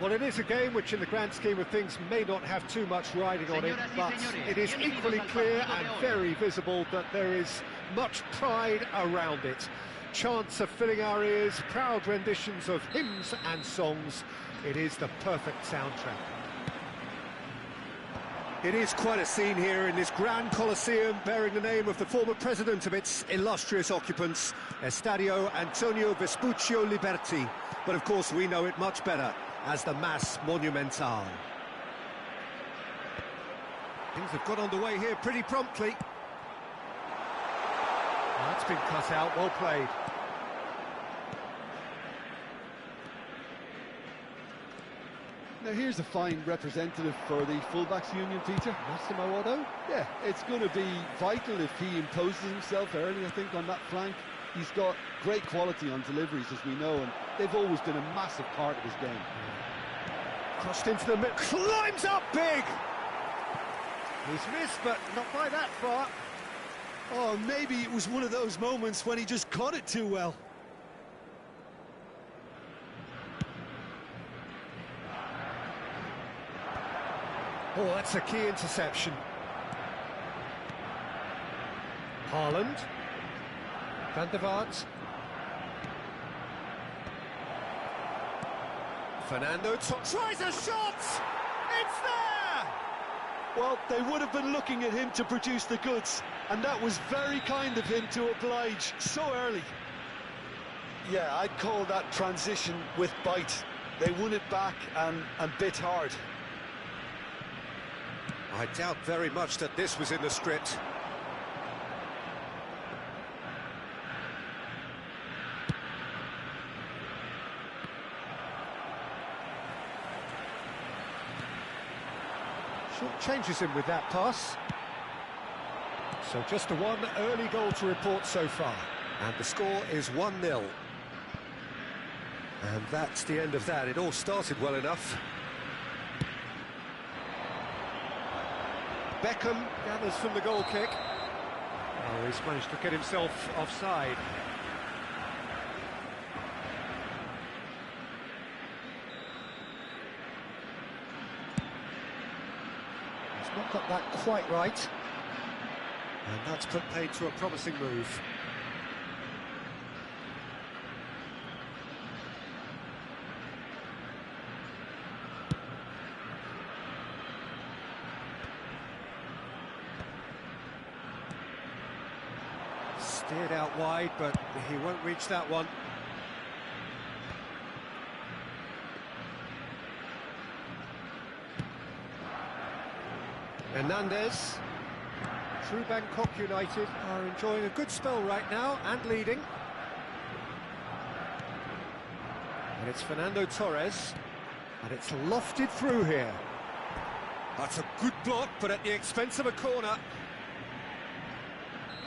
Well, it is a game which in the grand scheme of things may not have too much riding on it, but it is equally clear and very visible that there is much pride around it. Chants are filling our ears, proud renditions of hymns and songs. It is the perfect soundtrack. It is quite a scene here in this grand Colosseum, bearing the name of the former president of its illustrious occupants, Estadio Antonio Vespuccio Liberti. But of course we know it much better as the Mass Monumental. Things have got underway here pretty promptly. That's been cut out, well played. Now here's a fine representative for the fullbacks union, Peter. Massimo Otto? Yeah, it's going to be vital if he imposes himself early, I think, on that flank. He's got great quality on deliveries, as we know, and they've always been a massive part of his game. Crossed into the middle, climbs up big! He's missed, but not by that far. Oh, maybe it was one of those moments when he just caught it too well. Oh, that's a key interception. Haaland. Van der Vaart. Fernando tries a shot! It's there! Well, they would have been looking at him to produce the goods, and that was very kind of him to oblige so early. Yeah, I'd call that transition with bite. They won it back and bit hard. I doubt very much that this was in the script. Short changes him with that pass. So just the one early goal to report so far. And the score is 1-0. And that's the end of that. It all started well enough. Beckham gathers from the goal kick. Oh, he's managed to get himself offside. He's not got that quite right. And that's put paid to a promising move. Steered out wide, but he won't reach that one. Hernandez. True Bangkok United are enjoying a good spell right now and leading. And it's Fernando Torres. And it's lofted through here. That's a good block, but at the expense of a corner.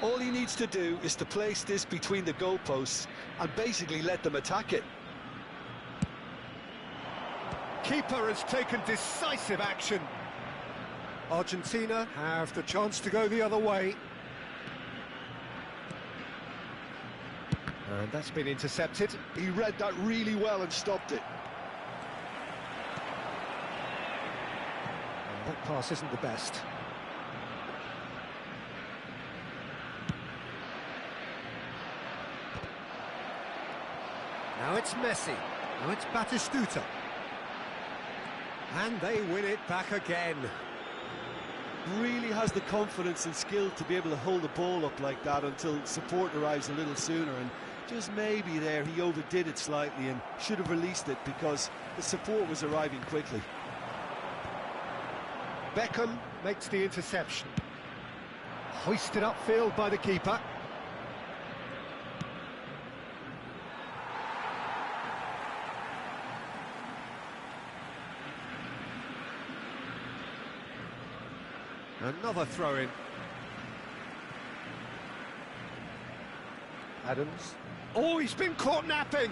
All he needs to do is to place this between the goalposts and basically let them attack it. Keeper has taken decisive action. Argentina have the chance to go the other way. And that's been intercepted. He read that really well and stopped it. That pass isn't the best. Now it's Messi. Now it's Batistuta. And they win it back again. Really has the confidence and skill to be able to hold the ball up like that until support arrives a little sooner, and just maybe there he overdid it slightly and should have released it because the support was arriving quickly. Beckham makes the interception. Hoisted upfield by the keeper. Another throw-in. Adams. Oh, he's been caught napping!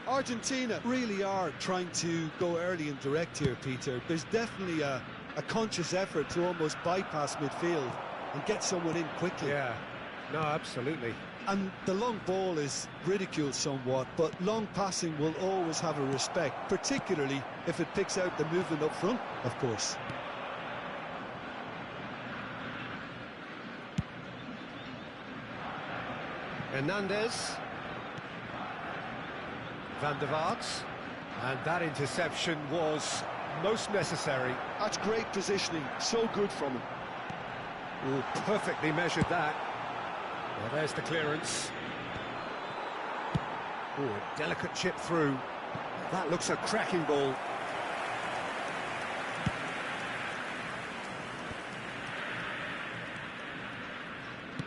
Argentina really are trying to go early and direct here, Peter. There's definitely a conscious effort to almost bypass midfield and get someone in quickly. Yeah, no, absolutely. And the long ball is ridiculed somewhat, but long passing will always have a respect, particularly if it picks out the movement up front, of course. Hernandez. Van der Vaart. And that interception was most necessary. That's great positioning, so good from him. Ooh, perfectly measured that. Well, there's the clearance. Ooh, a delicate chip through. That looks a cracking ball.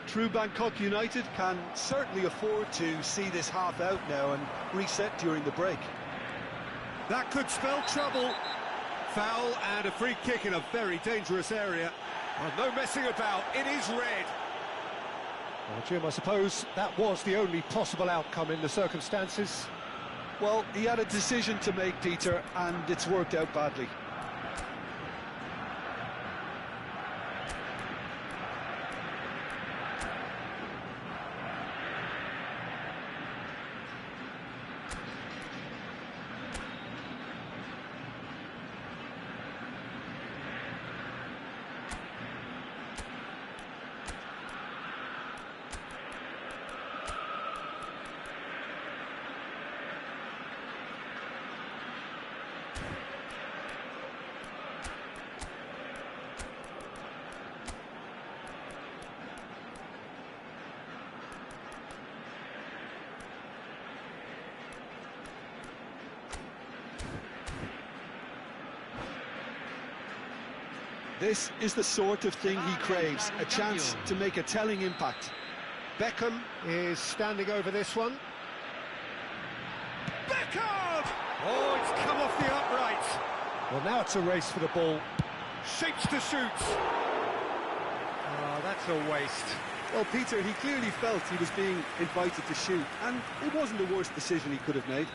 True Bangkok United can certainly afford to see this half out now and reset during the break. That could spell trouble. Foul and a free kick in a very dangerous area. Well, no messing about, it is red. Well, Jim, I suppose that was the only possible outcome in the circumstances. Well, he had a decision to make, Peter, and it's worked out badly. This is the sort of thing he craves, a chance to make a telling impact. Beckham is standing over this one. Beckham! Oh, it's come off the upright. Well, now it's a race for the ball. Shapes to shoot. Oh, that's a waste. Well, Peter, he clearly felt he was being invited to shoot, and it wasn't the worst decision he could have made.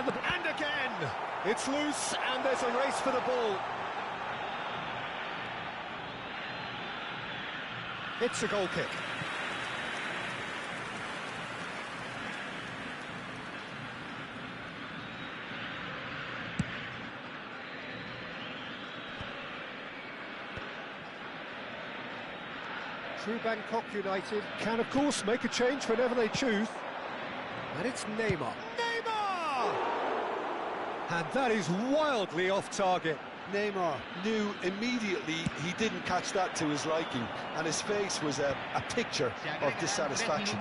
And again, it's loose and there's a race for the ball. It's a goal kick. True Bangkok United can, of course, make a change whenever they choose. And it's Neymar. And that is wildly off target. Neymar knew immediately he didn't catch that to his liking, and his face was a picture of dissatisfaction.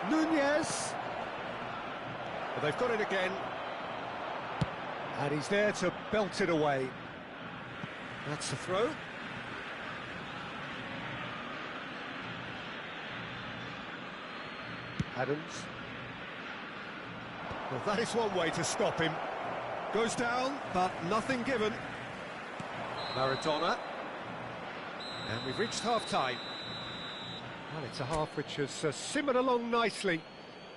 Nunez. Well, they've got it again. And he's there to belt it away. That's the throw. Adams. Well, that is one way to stop him. Goes down, but nothing given. Maradona. And we've reached half-time. Well, it's a half which has simmered along nicely,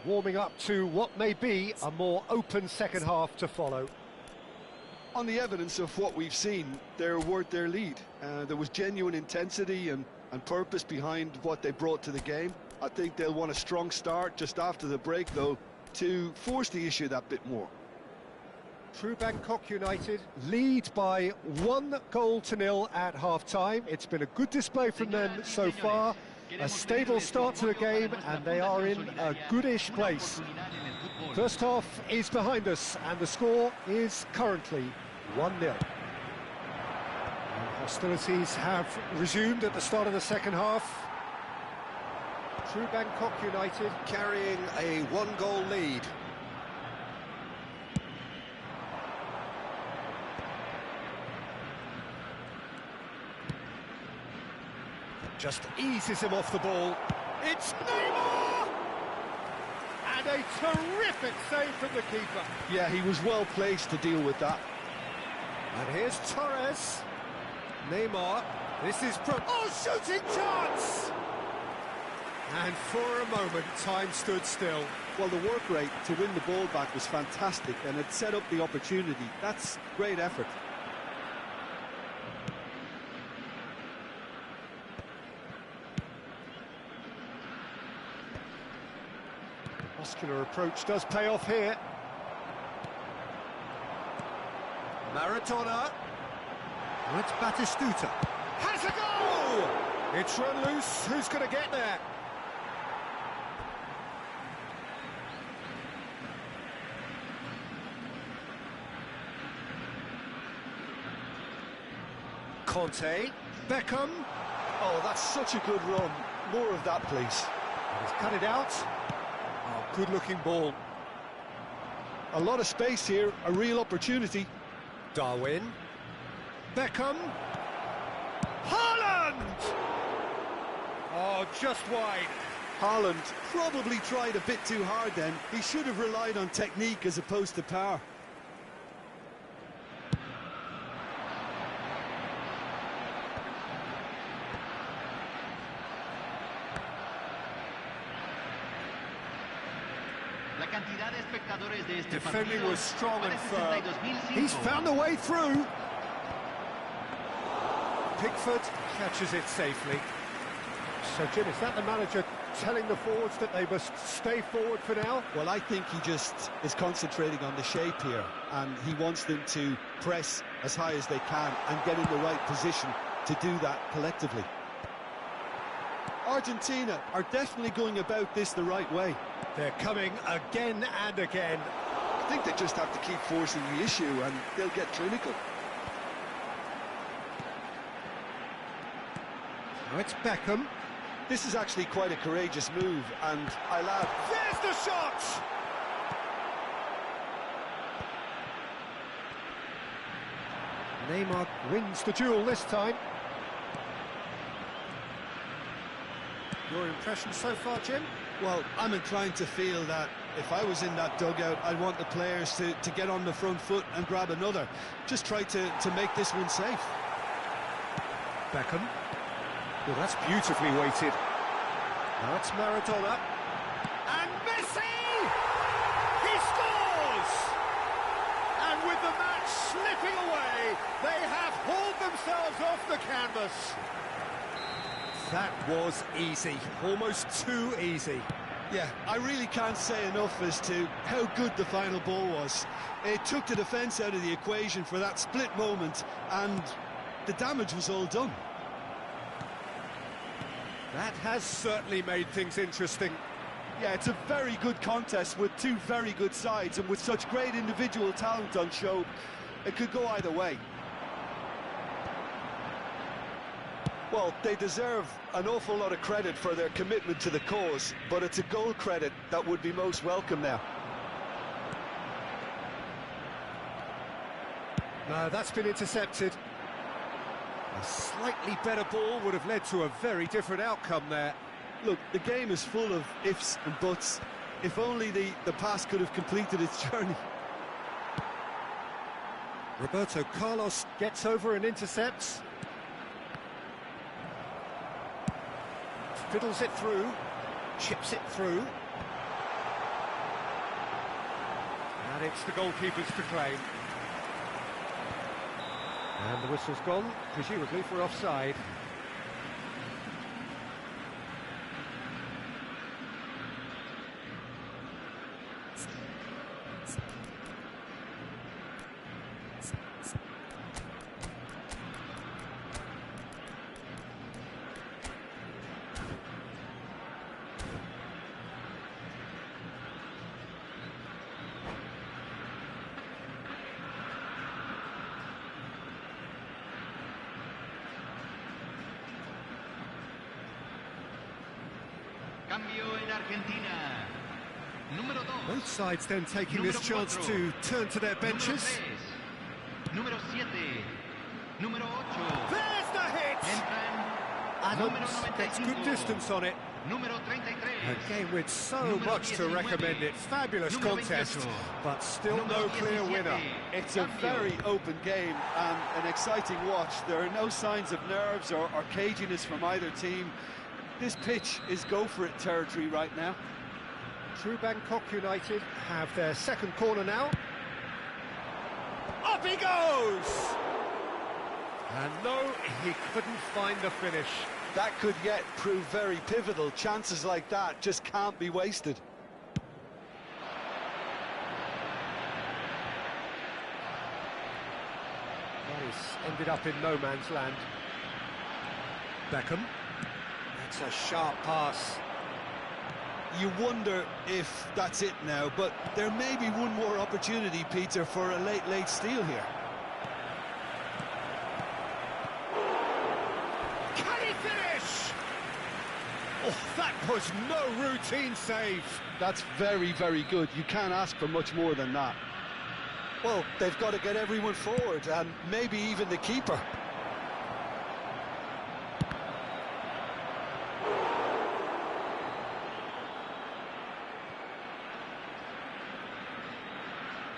warming up to what may be a more open second half to follow. On the evidence of what we've seen, they're worth their lead. There was genuine intensity and purpose behind what they brought to the game. I think they'll want a strong start just after the break, though, to force the issue that bit more. True Bangkok United lead by 1-0 at half-time. It's been a good display from them so far. A stable start to the game, and they are in a goodish place. First half is behind us, and the score is currently 1-0. Hostilities have resumed at the start of the second half. True Bangkok United carrying a 1-goal lead. Just eases him off the ball. It's Neymar! And a terrific save from the keeper. Yeah, he was well placed to deal with that. And here's Torres. Neymar. This is... Oh, shooting chance! And for a moment, time stood still. Well, the work rate to win the ball back was fantastic, and it set up the opportunity. That's great effort. Muscular approach does pay off here. Maradona. Oh, it's Batistuta. Has a goal! It's run loose. Who's going to get there? Conte. Beckham. Oh, that's such a good run. More of that, please. He's cut it out. Oh, good-looking ball. A lot of space here, a real opportunity. Darwin. Beckham. Haaland! Oh, just wide. Haaland probably tried a bit too hard then. He should have relied on technique as opposed to power. Defending was strong and firm. He's found a way through. Pickford catches it safely. So, Jim, is that the manager telling the forwards that they must stay forward for now? Well, I think he just is concentrating on the shape here, and he wants them to press as high as they can and get in the right position to do that collectively. Argentina are definitely going about this the right way. They're coming again and again. I think they just have to keep forcing the issue and they'll get clinical. Now it's Beckham. This is actually quite a courageous move, and I laugh. There's the shot! Neymar wins the duel this time. Your impression so far, Jim? Well, I'm inclined to feel that if I was in that dugout, I'd want the players to get on the front foot and grab another. Just try to make this one safe. Beckham. Well, that's beautifully weighted. Now it's Maradona. And Messi! He scores! And with the match slipping away, they have hauled themselves off the canvas. That was easy, almost too easy. Yeah, I really can't say enough as to how good the final ball was. It took the defence out of the equation for that split moment, and the damage was all done. That has certainly made things interesting. Yeah, it's a very good contest with two very good sides, and with such great individual talent on show, it could go either way. Well, they deserve an awful lot of credit for their commitment to the cause, but it's a goal credit that would be most welcome now. No, that's been intercepted. A slightly better ball would have led to a very different outcome there. Look, the game is full of ifs and buts. If only the pass could have completed its journey. Roberto Carlos gets over and intercepts. Fiddles it through, chips it through. And it's the goalkeeper's to claim. And the whistle's gone, presumably for offside. Both sides then taking this chance to turn to their benches. Número 7. Número 8. There's the hit! Adams gets good distance on it. Número 33. A game with so much to recommend it. Fabulous contest, but still no clear winner. It's a very open game and an exciting watch. There are no signs of nerves or caginess from either team. This pitch is go-for-it territory right now. True Bangkok United have their second corner now. Up he goes! And no, he couldn't find the finish. That could yet prove very pivotal. Chances like that just can't be wasted. That is ended up in no man's land. Beckham. That's a sharp pass. You wonder if that's it now, but there may be one more opportunity, Peter, for a late steal here. Can he finish? Oh, that was no routine save. That's very, very good. You can't ask for much more than that. Well, they've got to get everyone forward, and maybe even the keeper.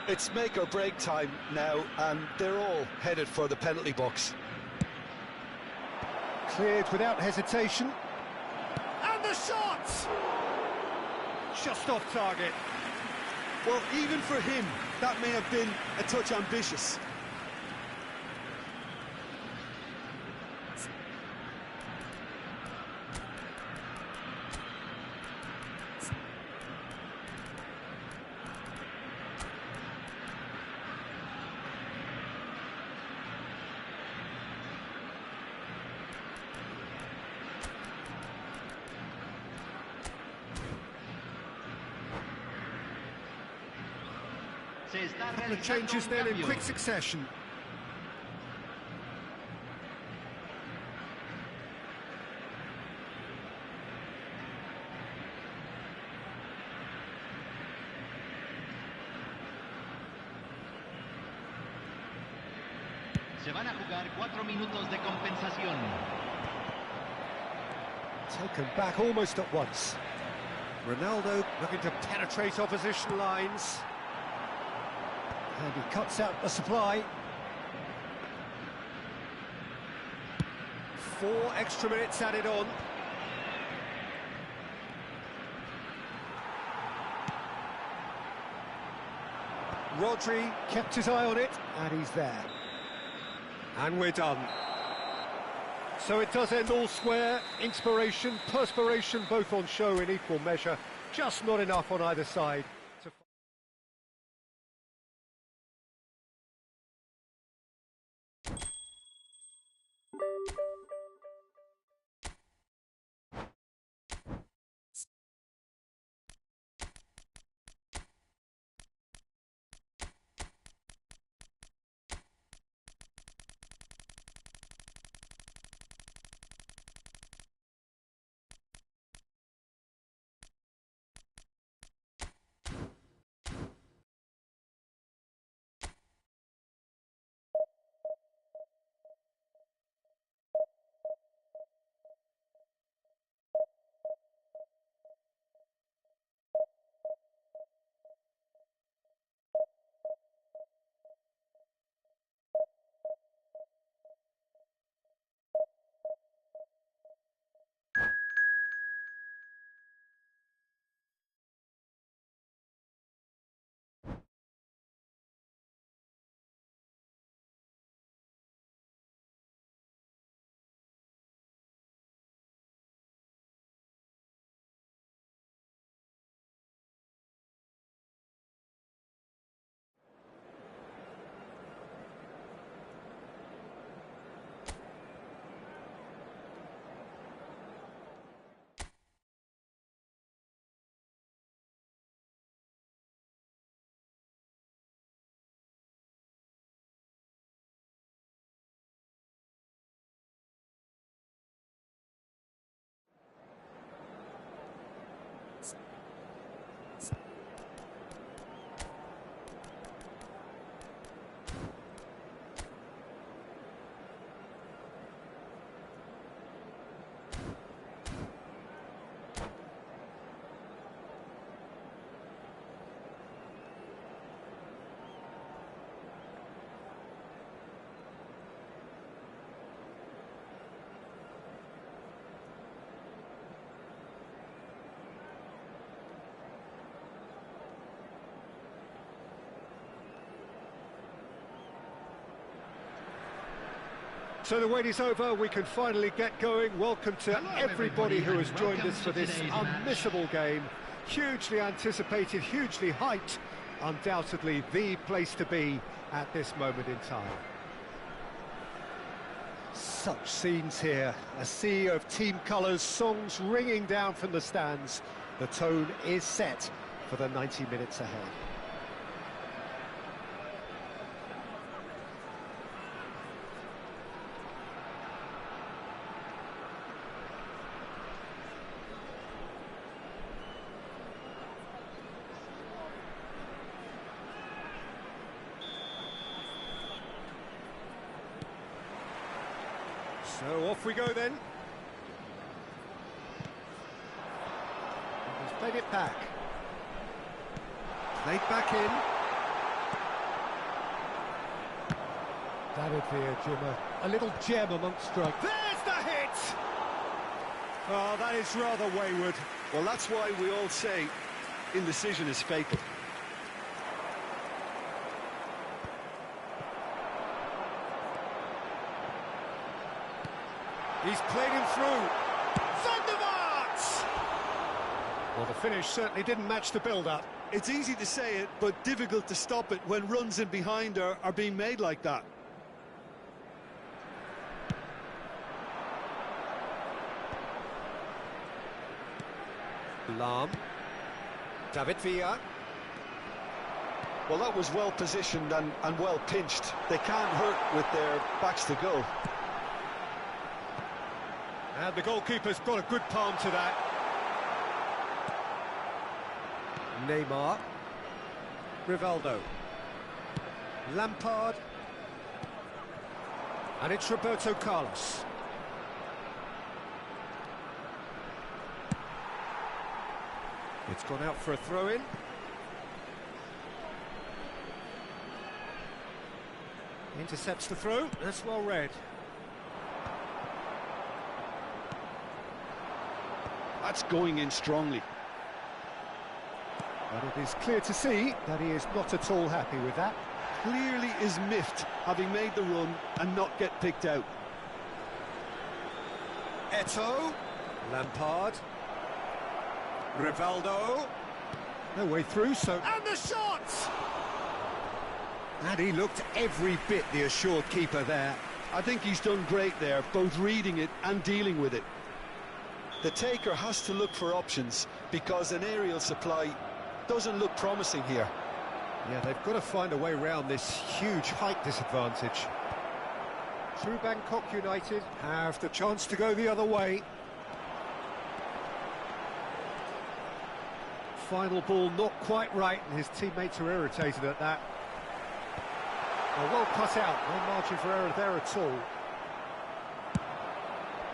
It's make or break time now, and they're all headed for the penalty box. Cleared without hesitation. And the shot! Just off target. Well, even for him, that may have been a touch ambitious. The changes then in quick succession. Se van a jugar 4 minutos de compensación. Taken back almost at once. Ronaldo looking to penetrate opposition lines. And he cuts out the supply. 4 extra minutes added on. Rodri kept his eye on it, and he's there. And we're done. So it does end all square. Inspiration, perspiration, both on show in equal measure. Just not enough on either side. So the wait is over, we can finally get going. Welcome to everybody who has joined us for this unmissable game. Hugely anticipated, hugely hyped, undoubtedly the place to be at this moment in time. Such scenes here, a sea of team colours, songs ringing down from the stands. The tone is set for the 90 minutes ahead. So off we go then. He's played it back. Played back in. David Villa, Jim, a little gem amongst strikes. There's the hit! Oh, that is rather wayward. Well, that's why we all say indecision is fatal. He's played him through. Van der Vaart! Well, the finish certainly didn't match the build-up. It's easy to say it, but difficult to stop it when runs in behind are being made like that. Lahm. David Villa. Well, that was well positioned and well pinched. They can't hurt with their backs to goal. And the goalkeeper's got a good palm to that. Neymar. Rivaldo. Lampard. And it's Roberto Carlos. It's gone out for a throw-in. Intercepts the throw. That's well read. That's going in strongly. But it is clear to see that he is not at all happy with that. Clearly is miffed, having made the run and not get picked out. Eto'o. Lampard. Rivaldo. No way through, so... And the shot! And he looked every bit the assured keeper there. I think he's done great there, both reading it and dealing with it. The taker has to look for options because an aerial supply doesn't look promising here. Yeah, they've got to find a way around this huge height disadvantage. True Bangkok United have the chance to go the other way. Final ball not quite right, and his teammates are irritated at that. Well cut out, no margin for error there at all.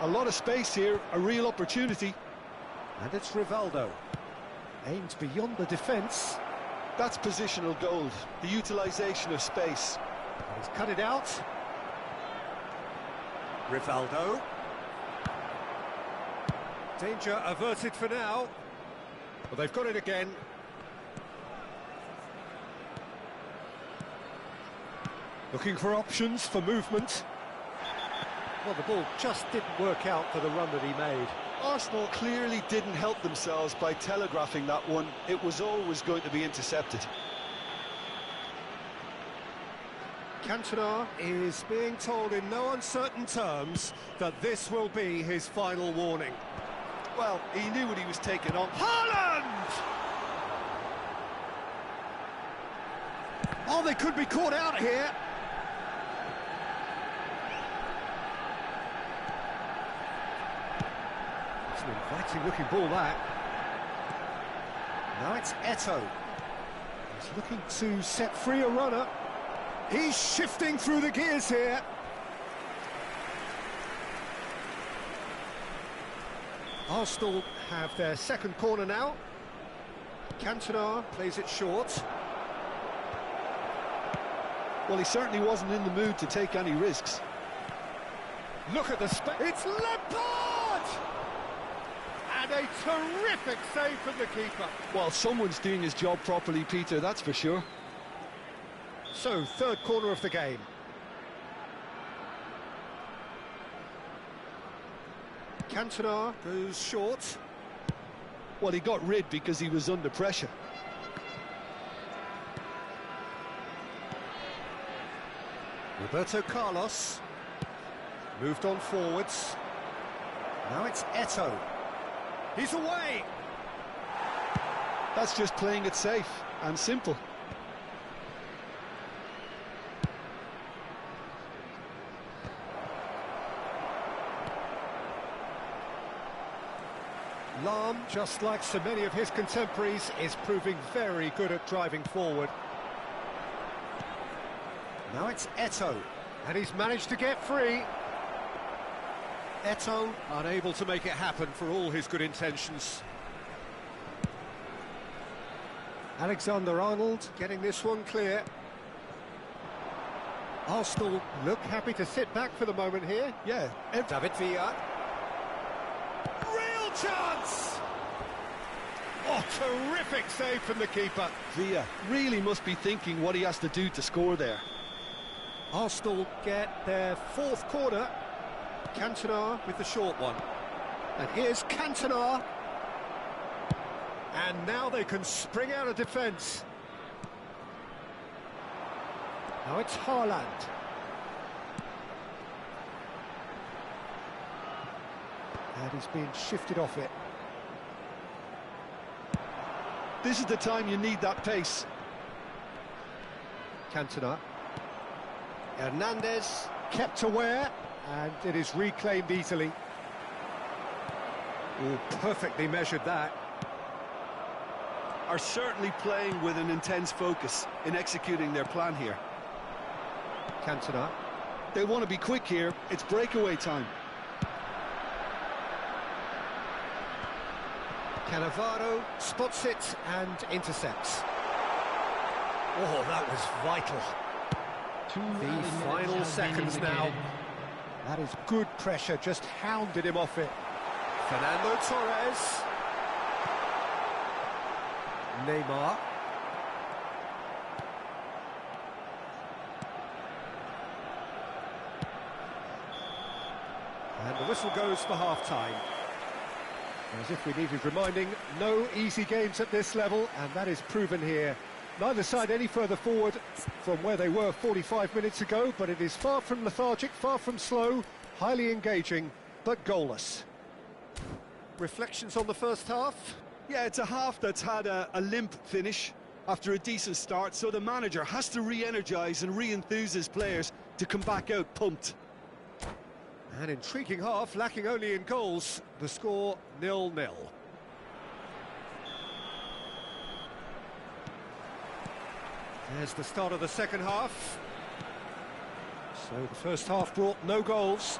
A lot of space here, a real opportunity. And it's Rivaldo. Aimed beyond the defence. That's positional gold, the utilisation of space. And he's cut it out. Rivaldo. Danger averted for now. Well, they've got it again. Looking for options for movement. Well, the ball just didn't work out for the run that he made. Arsenal clearly didn't help themselves by telegraphing that one. It was always going to be intercepted. Cantona is being told in no uncertain terms that this will be his final warning. Well, he knew what he was taking on. Haaland! Oh, they could be caught out here. It's an inviting looking ball, that. Now it's Eto'o. He's looking to set free a runner. He's shifting through the gears here. Arsenal have their second corner now. Cantona plays it short. Well, he certainly wasn't in the mood to take any risks. Look at the space. It's Lampard! And a terrific save from the keeper. Well, someone's doing his job properly, Peter, that's for sure. So, third corner of the game. Cantona goes short. Well, he got rid because he was under pressure. Roberto Carlos moved on forwards. Now it's Eto'o. He's away. That's just playing it safe and simple. Lahm, just like so many of his contemporaries, is proving very good at driving forward. Now it's Eto'o, and he's managed to get free. Eto'o unable to make it happen for all his good intentions. Alexander-Arnold getting this one clear. Arsenal look happy to sit back for the moment here. Yeah. David Villa. Real chance! Oh, terrific save from the keeper. Villa really must be thinking what he has to do to score there. Arsenal get their fourth corner. Cantona with the short one. And here's Cantona. And now they can spring out of defence. Now it's Haaland. And he's being shifted off it. This is the time you need that pace. Cantona. Hernandez kept aware, and it is reclaimed easily. Oh, perfectly measured that. Are certainly playing with an intense focus in executing their plan here. Cantona. They want to be quick here. It's breakaway time. Cannavaro spots it and intercepts. Oh, that was vital. The final seconds now. That is good pressure, just hounded him off it. Fernando Torres. Neymar. And the whistle goes for half-time. As if we needed reminding, no easy games at this level, and that is proven here. Neither side any further forward from where they were 45 minutes ago, but it is far from lethargic, far from slow, highly engaging, but goalless. Reflections on the first half? Yeah, it's a half that's had a limp finish after a decent start, so the manager has to re-energise and re-enthuse his players to come back out pumped. An intriguing half, lacking only in goals. The score 0-0. There's the start of the second half. So the first half brought no goals.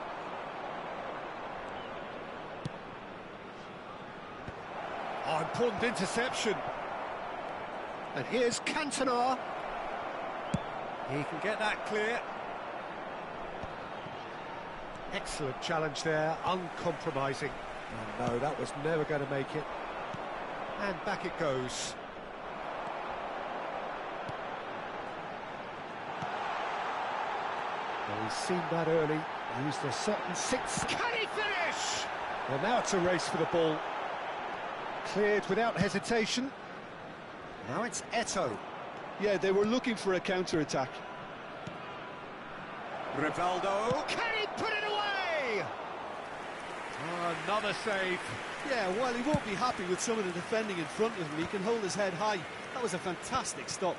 Oh, important interception. And here's Cantona. He can get that clear. Excellent challenge there, uncompromising. Oh, no, that was never going to make it. And back it goes. Well, he's seen that early, used a certain six. Can he finish? Well, now it's a race for the ball. Cleared without hesitation. Now it's Eto'o. Yeah, they were looking for a counter-attack. Rivaldo, can he put it away? Oh, another save. Yeah, while he won't be happy with some of the defending in front of him, he can hold his head high. That was a fantastic stop.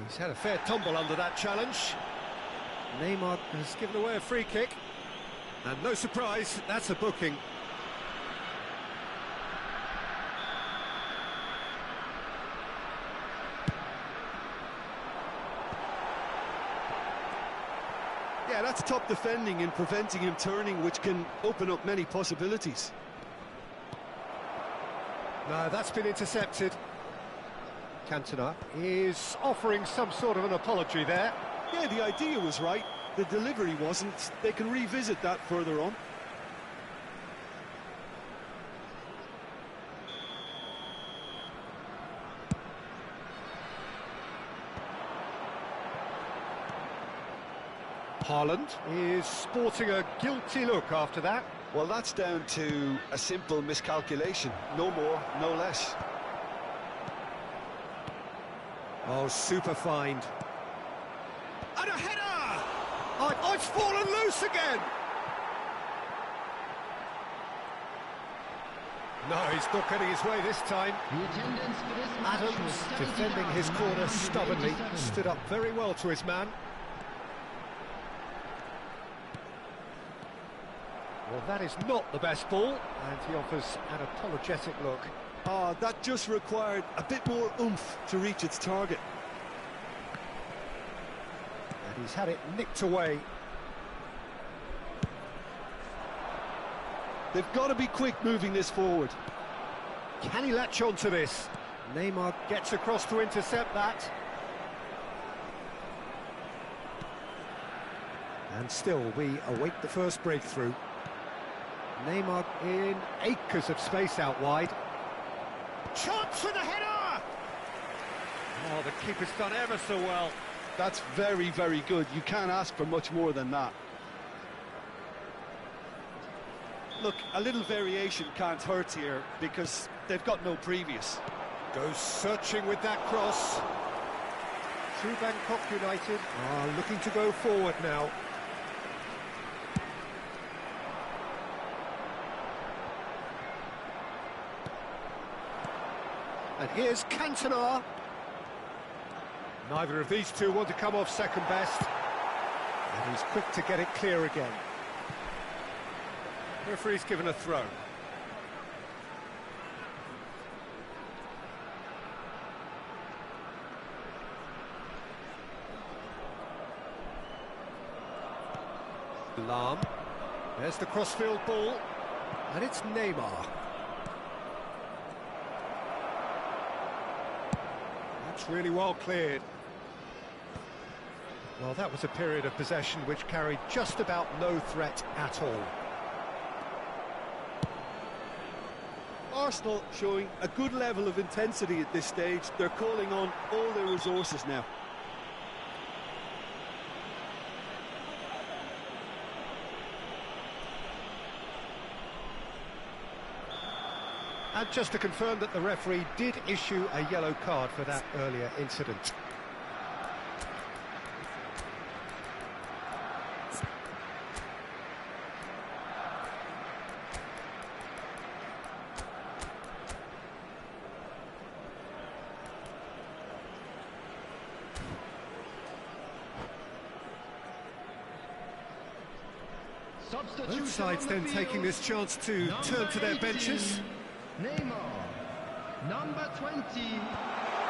He's had a fair tumble under that challenge. Neymar has given away a free kick. And no surprise, that's a booking. Yeah, that's top defending and preventing him turning, which can open up many possibilities. No, that's been intercepted. Cantona is offering some sort of an apology there. Yeah, the idea was right, the delivery wasn't. They can revisit that further on. Haaland is sporting a guilty look after that. Well, that's down to a simple miscalculation. No more, no less. Oh, super find. And a header! Oh, it's fallen loose again! No, he's not getting his way this time. Adams, defending his corner stubbornly, stood up very well to his man. Well, that is not the best ball, and he offers an apologetic look. Ah, that just required a bit more oomph to reach its target. And he's had it nicked away. They've got to be quick moving this forward. Can he latch on to this? Neymar gets across to intercept that. And still, we await the first breakthrough. Neymar in acres of space out wide. Chance for the header! Oh, the keeper's done ever so well. That's very, very good. You can't ask for much more than that. Look, a little variation can't hurt here because they've got no previous. Goes searching with that cross. Through Bangkok United are looking to go forward now. And here's Cantona. Neither of these two want to come off second best. And he's quick to get it clear again. Referee's given a throw. Lahm. There's the crossfield ball. And it's Neymar. That's really well cleared. Well, that was a period of possession which carried just about no threat at all. Arsenal showing a good level of intensity at this stage. They're calling on all their resources now. And just to confirm that the referee did issue a yellow card for that earlier incident. Both sides then taking this chance to turn to their benches. Neymar, number 20,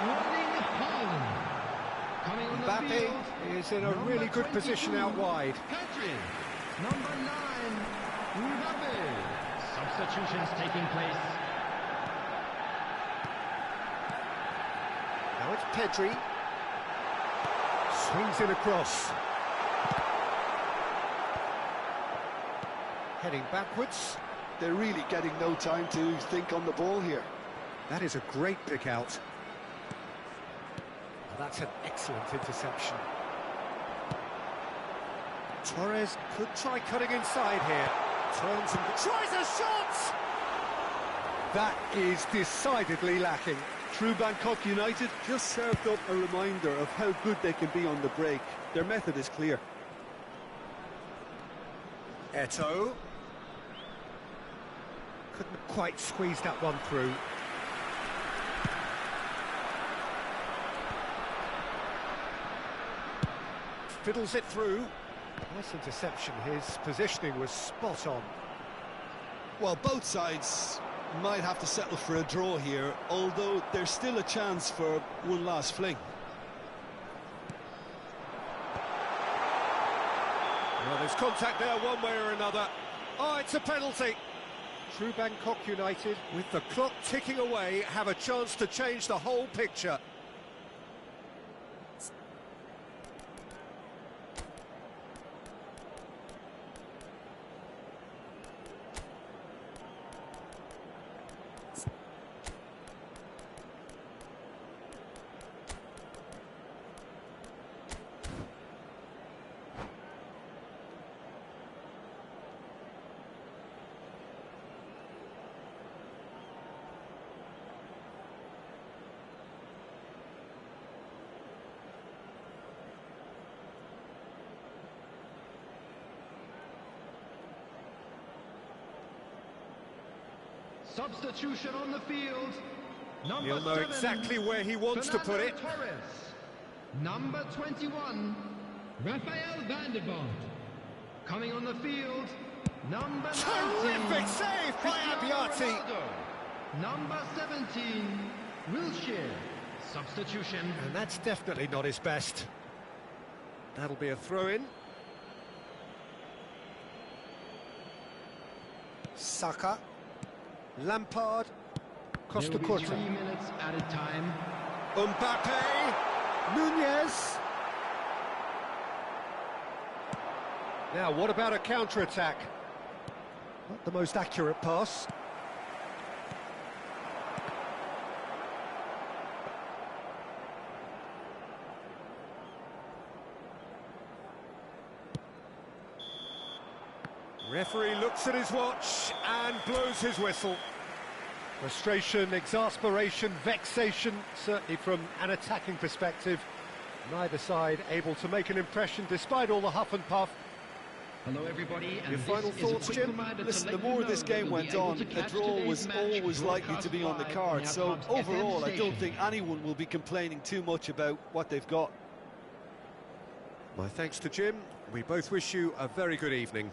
Erling Haaland. Coming on the Mbappe field, is in a really good position out wide. Pedri, number 9, Mbappe. Substitutions taking place. Now it's Pedri. Swings in across. Heading backwards. They're really getting no time to think on the ball here. That is a great pick out. Well, that's an excellent interception. Torres could try cutting inside here. Turns and tries a shot! That is decidedly lacking. True Bangkok United just served up a reminder of how good they can be on the break. Their method is clear. Eto'o. Couldn't quite squeeze that one through. Fiddles it through. Nice interception. His positioning was spot on. Well, both sides might have to settle for a draw here, although there's still a chance for one last fling. Well, there's contact there one way or another. Oh, it's a penalty. True Bangkok United, with the clock ticking away, have a chance to change the whole picture. Substitution on the field. Number He'll know 7, exactly where he wants to put it. Torres. Number 21, Rafael van der Vaart. Coming on the field, number 19, Terrific save by Abbiati. Number 17, Wilshere. Substitution. And that's definitely not his best. That'll be a throw-in. Saka. Lampard. Costa There will be Curta. 3 minutes at a time. Mbappe. Nunez. Now, what about a counter-attack? Not the most accurate pass. Referee looks at his watch and blows his whistle. Frustration, exasperation, vexation, certainly from an attacking perspective. Neither side able to make an impression despite all the huff and puff. Hello everybody, and Your this final is a thoughts, quick Jim? reminder to Listen, let the more you know this that game you'll went be able on, to a catch draw today's was match always likely to be on the broadcast card. live So on our club's overall, FM I don't station. think anyone will be complaining too much about what they've got. My thanks to Jim. We both wish you a very good evening.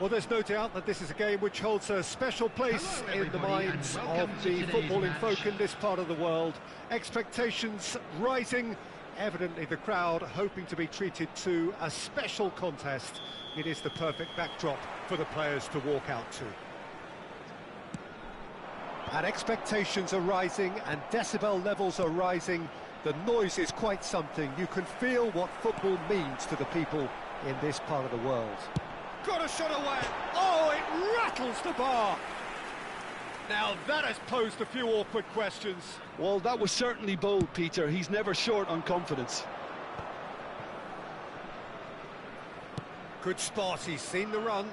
Well, there's no doubt that this is a game which holds a special place in the minds of the footballing folk in this part of the world. Expectations rising, evidently the crowd hoping to be treated to a special contest. It is the perfect backdrop for the players to walk out to. And expectations are rising and decibel levels are rising. The noise is quite something. You can feel what football means to the people in this part of the world. Got a shot away. Oh, it rattles the bar. Now that has posed a few awkward questions. Well, that was certainly bold, Peter. He's never short on confidence. Good spot, he's seen the run.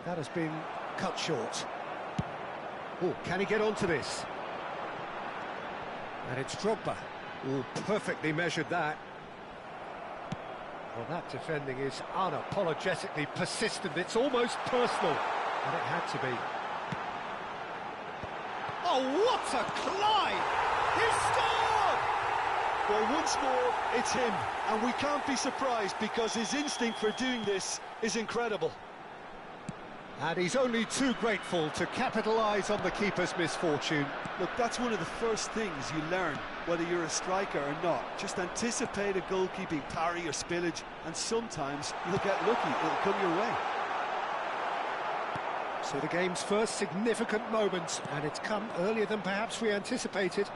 That has been cut short. Oh, can he get onto this? And it's Drogba. Oh, perfectly measured that. Well, that defending is unapologetically persistent. It's almost personal. And it had to be. Oh, what a climb! He scored! Well, once more, it's him. And we can't be surprised because his instinct for doing this is incredible. And he's only too grateful to capitalise on the keeper's misfortune. Look, that's one of the first things you learn, whether you're a striker or not. Just anticipate a goalkeeping parry or spillage, and sometimes you'll get lucky, it'll come your way. So the game's first significant moment, and it's come earlier than perhaps we anticipated.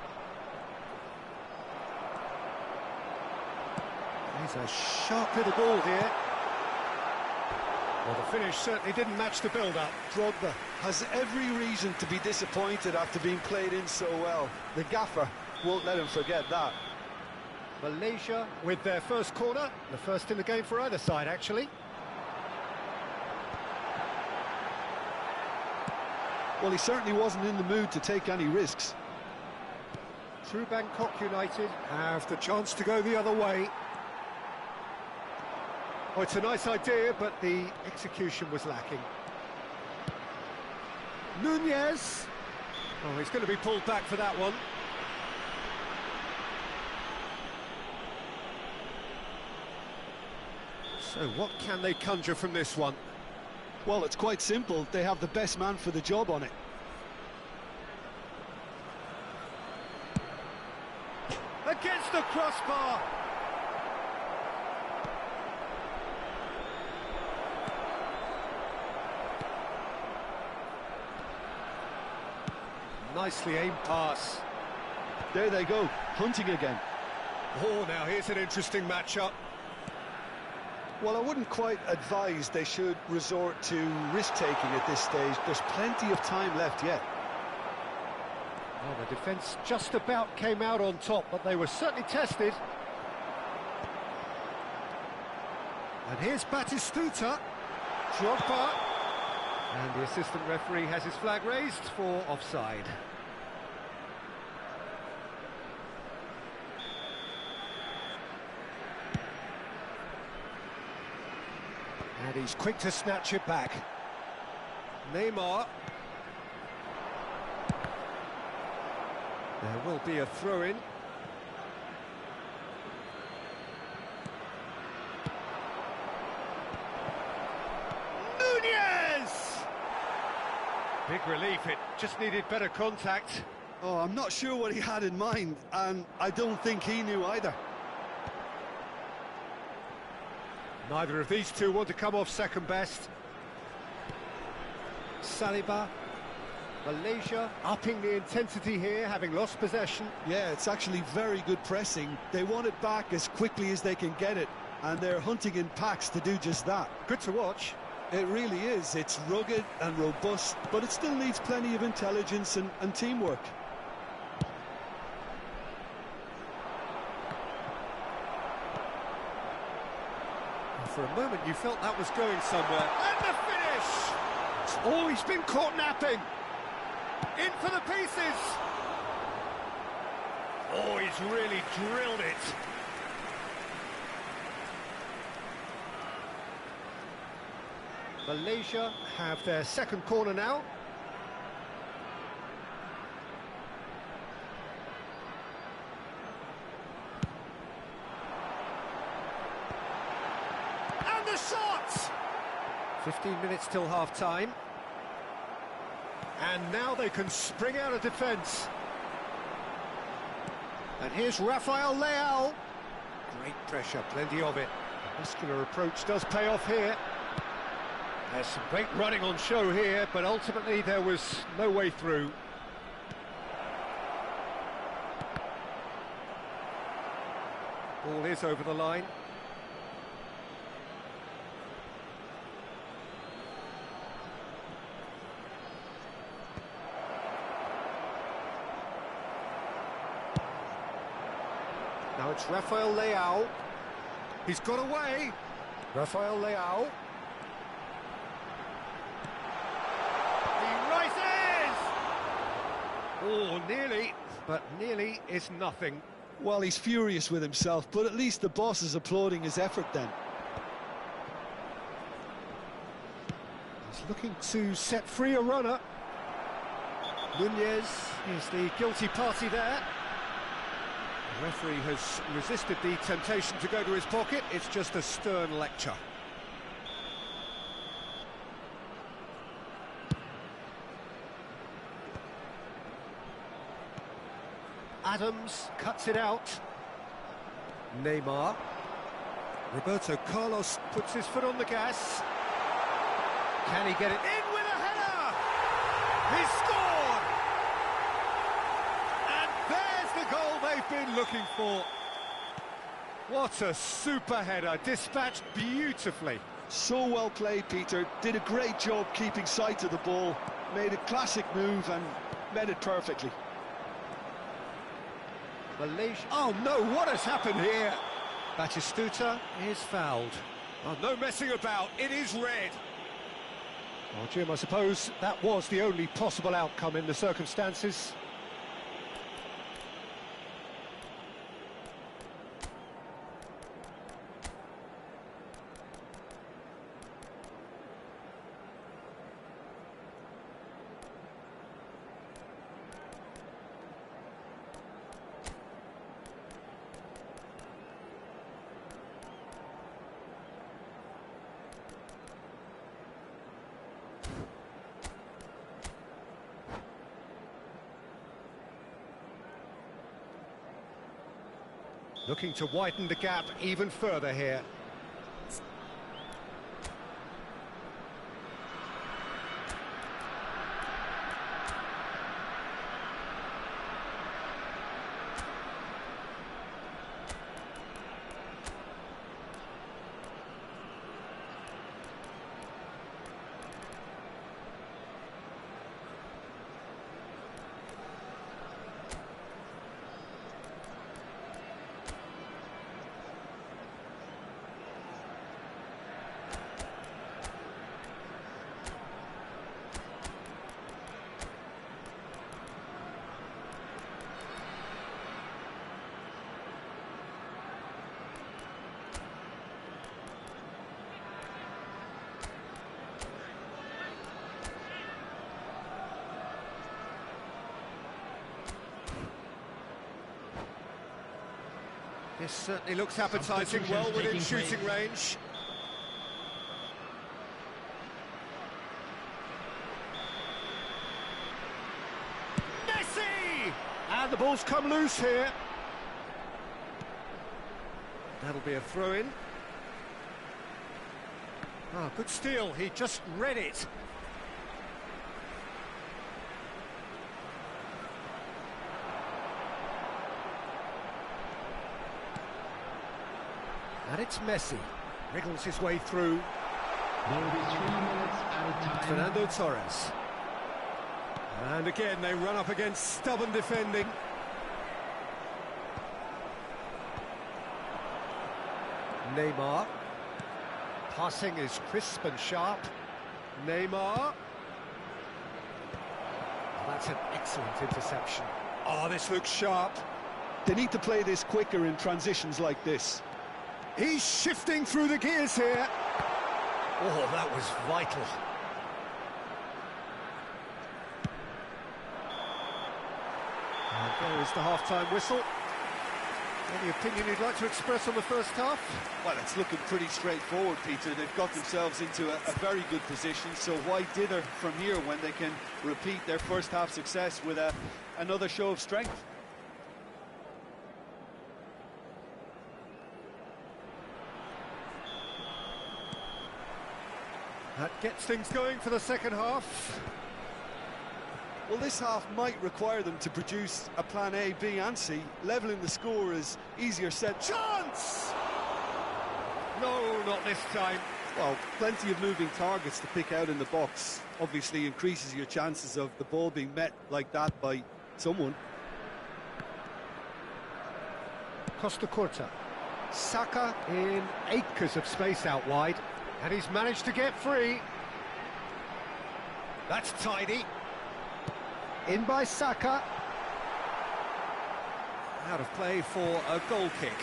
There's a sharp little ball here. Well, the finish certainly didn't match the build-up. Drogba has every reason to be disappointed after being played in so well. The gaffer won't let him forget that. Malaysia with their first corner, the first in the game for either side, actually. Well, he certainly wasn't in the mood to take any risks. True Bangkok United have the chance to go the other way. Oh, it's a nice idea, but the execution was lacking. Nunez. Oh, he's going to be pulled back for that one. So what can they conjure from this one? Well, it's quite simple. They have the best man for the job on it. Against the crossbar. Nicely aimed pass. There they go, hunting again. Oh, now here's an interesting matchup. Well, I wouldn't quite advise they should resort to risk-taking at this stage. There's plenty of time left yet. Well, the defence just about came out on top, but they were certainly tested. And here's Batistuta. Drogba. And the assistant referee has his flag raised for offside. And he's quick to snatch it back. Neymar. There will be a throw-in. Big relief, it just needed better contact. Oh, I'm not sure what he had in mind, and I don't think he knew either. Neither of these two want to come off second best. Saliba. Malaysia upping the intensity here, having lost possession. Yeah, it's actually very good pressing. They want it back as quickly as they can get it, and they're hunting in packs to do just that. Good to watch. It really is. It's rugged and robust, but it still needs plenty of intelligence and teamwork. For a moment you felt that was going somewhere. And the finish! Oh, he's been caught napping. In for the pieces. Oh, he's really drilled it. Malaysia have their second corner now. And the shot! 15 minutes till half-time. And now they can spring out of defence. And here's Rafael Leao. Great pressure, plenty of it. The muscular approach does pay off here. There's some great running on show here, but ultimately there was no way through. Ball is over the line. Now it's Rafael Leao. He's got away. Rafael Leao. He rises! Oh, nearly, but nearly is nothing. Well, he's furious with himself, but at least the boss is applauding his effort then. He's looking to set free a runner. Nunez is the guilty party there. The referee has resisted the temptation to go to his pocket. It's just a stern lecture. Adams cuts it out. Neymar. Roberto Carlos puts his foot on the gas. Can he get it in with a header? He scored! And there's the goal they've been looking for. What a super header, dispatched beautifully. So well played, Peter. Did a great job keeping sight of the ball. Made a classic move and met it perfectly. Malaysia. Oh no, what has happened here? Batistuta is fouled. Oh, no messing about, it is red. Well, Jim, I suppose that was the only possible outcome in the circumstances. Looking to widen the gap even further here. This certainly looks appetising, well within shooting range. Messi! And the ball's come loose here. That'll be a throw-in. Ah, good steal, he just read it. And it's Messi, wriggles his way through. There will be 3 minutes at a time. Fernando Torres. And again, they run up against stubborn defending. Neymar. Passing is crisp and sharp. Neymar. Oh, that's an excellent interception. Oh, this looks sharp. They need to play this quicker in transitions like this. He's shifting through the gears here. Oh, that was vital. And there is the half-time whistle. Any opinion you'd like to express on the first half? Well, it's looking pretty straightforward, Peter. They've got themselves into a very good position, so why dither from here when they can repeat their first half success with another show of strength? That gets things going for the second half. Well, this half might require them to produce a plan A, B and C. Levelling the score is easier said. Chance! No, not this time. Well, plenty of moving targets to pick out in the box. Obviously increases your chances of the ball being met like that by someone. Costa Curta. Saka in acres of space out wide. And he's managed to get free. That's tidy. In by Saka. Out of play for a goal kick.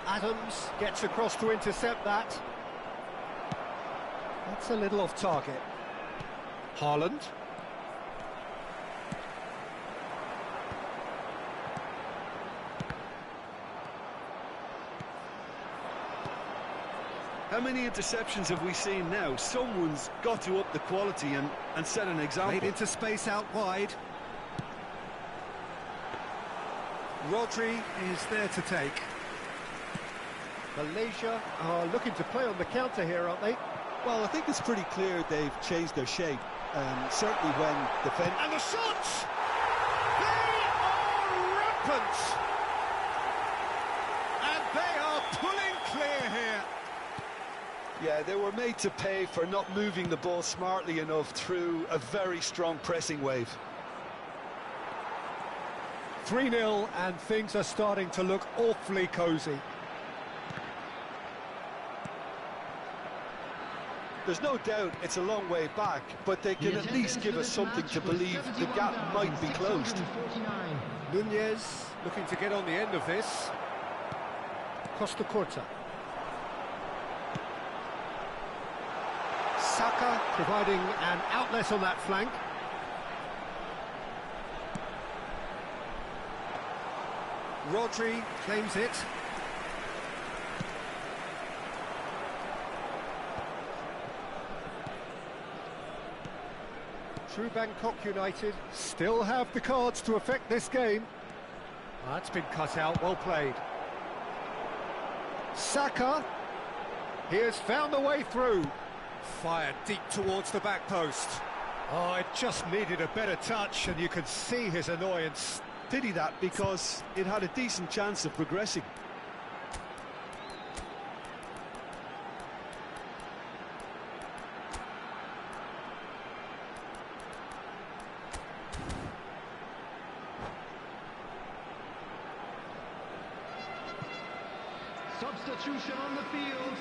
Adams gets across to intercept that. That's a little off target. Haaland. How many interceptions have we seen now? Someone's got to up the quality and set an example. Played into space out wide. Rodri is there to take. Malaysia are looking to play on the counter here, aren't they? Well, I think it's pretty clear they've changed their shape. Certainly when defend. And the shots! They are rampant! And they are pulling clear here. Yeah, they were made to pay for not moving the ball smartly enough through a very strong pressing wave. 3-0 and things are starting to look awfully cosy. There's no doubt it's a long way back, but they can at least give us something to believe the gap might be closed. Nunez looking to get on the end of this. Costa Curta. Saka providing an outlet on that flank. Rodri claims it. True Bangkok United still have the cards to affect this game. That's been cut out, well played. Saka, he has found a way through. Fired deep towards the back post. Oh, it just needed a better touch, and you could see his annoyance. Pity that, because it had a decent chance of progressing. Substitution on the field.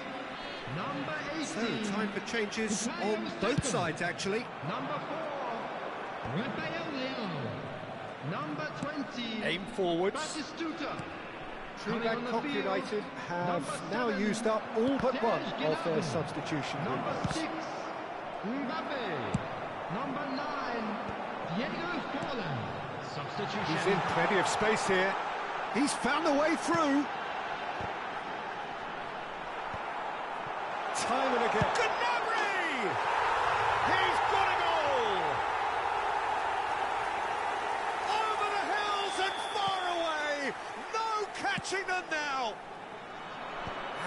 Number 18. So, time for changes on both sides, actually. Number 4, Rafael Leao. Number 20, Aim forwards. Batistuta. True Bangkok United have now used up all but one of their substitution Number windows. 6, Mbappe. Number 9, Diego Forlan. Substitution. He's in plenty of space here. He's found a way through. Time and again. Gnabry! He's got a goal! Over the hills and far away! No catching them now!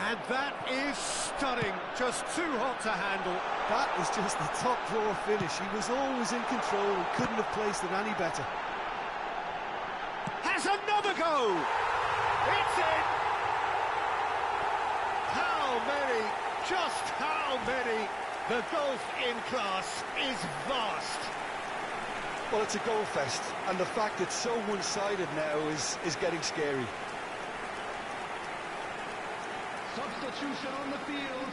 And that is stunning. Just too hot to handle. That was just the top drawer finish. He was always in control and couldn't have placed it any better. Has another go! It's in! How many? Just how many? The golf in class is vast. Well, it's a goal fest, and the fact it's so one-sided now is getting scary. Substitution on the field.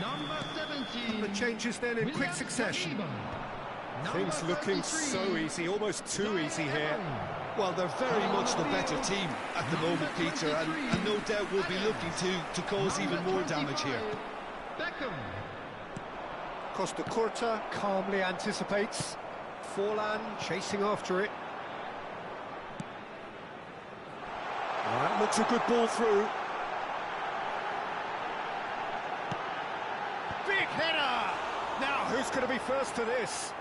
Number 17. The changes then in quick succession. Things looking so easy, almost too easy here. Well, they're very much the better team at the moment, Peter, and no doubt will be looking to cause even more damage here. Beckham. Costa Curta calmly anticipates. Forlan chasing after it. That looks a good ball through. Big header! Now, who's going to be first to this?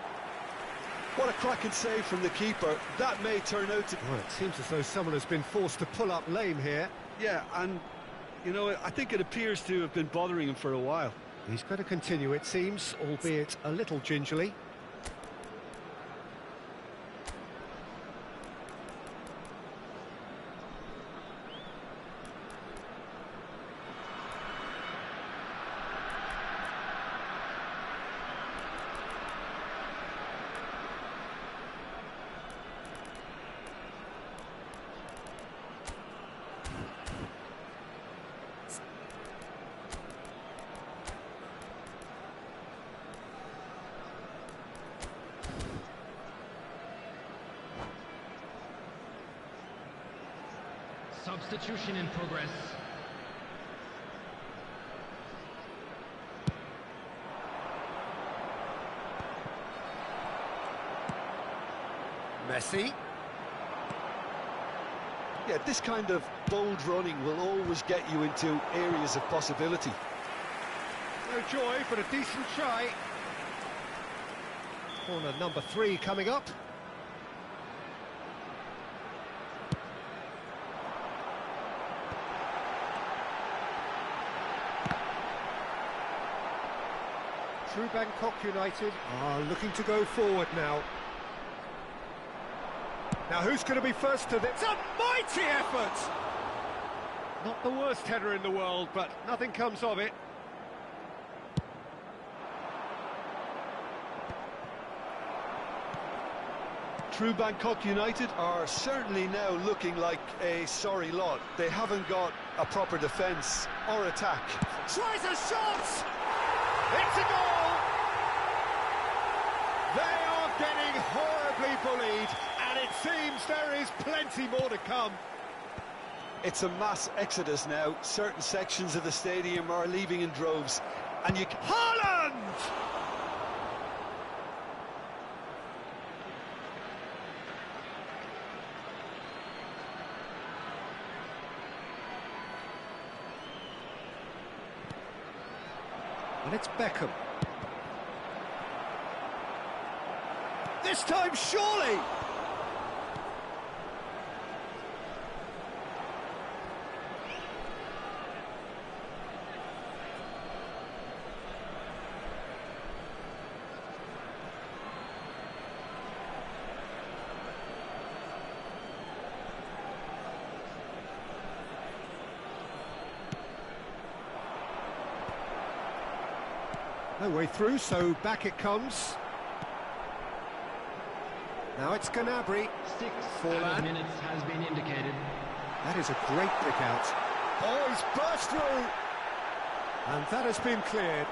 What a cracking save from the keeper. That may turn out to... Well, it seems as though someone has been forced to pull up lame here. Yeah, and, you know, I think it appears to have been bothering him for a while. He's going to continue, it seems, albeit a little gingerly. Substitution in progress. Messi. Yeah, this kind of bold running will always get you into areas of possibility. No joy, but a decent try. Corner number 3 coming up. True Bangkok United are looking to go forward now. Now who's going to be first to this? It's a mighty effort! Not the worst header in the world, but nothing comes of it. True Bangkok United are certainly now looking like a sorry lot. They haven't got a proper defence or attack. Tries a shot! It's a goal! They are getting horribly bullied, and it seems there is plenty more to come. It's a mass exodus now. Certain sections of the stadium are leaving in droves. And you... Haaland! And it's Beckham. This time, surely! No way through, so back it comes. Now it's Gnabry. 6 Forlan. minutes has been indicated. That is a great pick out. Oh, he's burst through! And that has been cleared.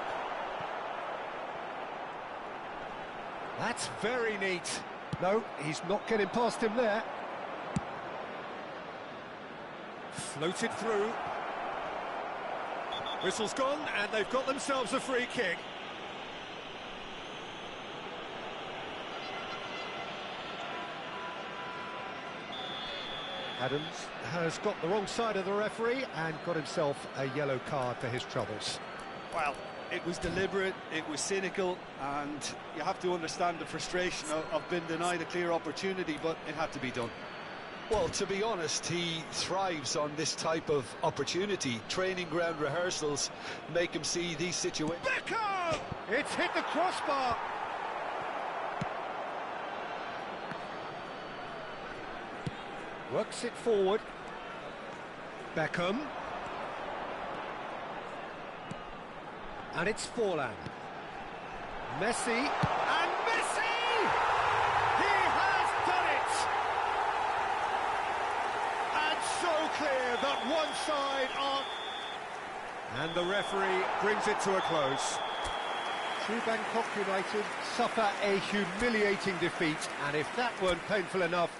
That's very neat. No, he's not getting past him there. Floated through. Whistle's gone, and they've got themselves a free kick. Adams has got the wrong side of the referee and got himself a yellow card for his troubles. Well, it was deliberate, it was cynical, and you have to understand the frustration of being denied a clear opportunity, but it had to be done. Well, to be honest, he thrives on this type of opportunity. Training ground rehearsals make him see these situations. Beckham! It's hit the crossbar. Works it forward. Beckham. And it's Forlan. Messi. And Messi! He has done it! And so clear that one side on... And the referee brings it to a close. True Bangkok United suffer a humiliating defeat, and if that weren't painful enough,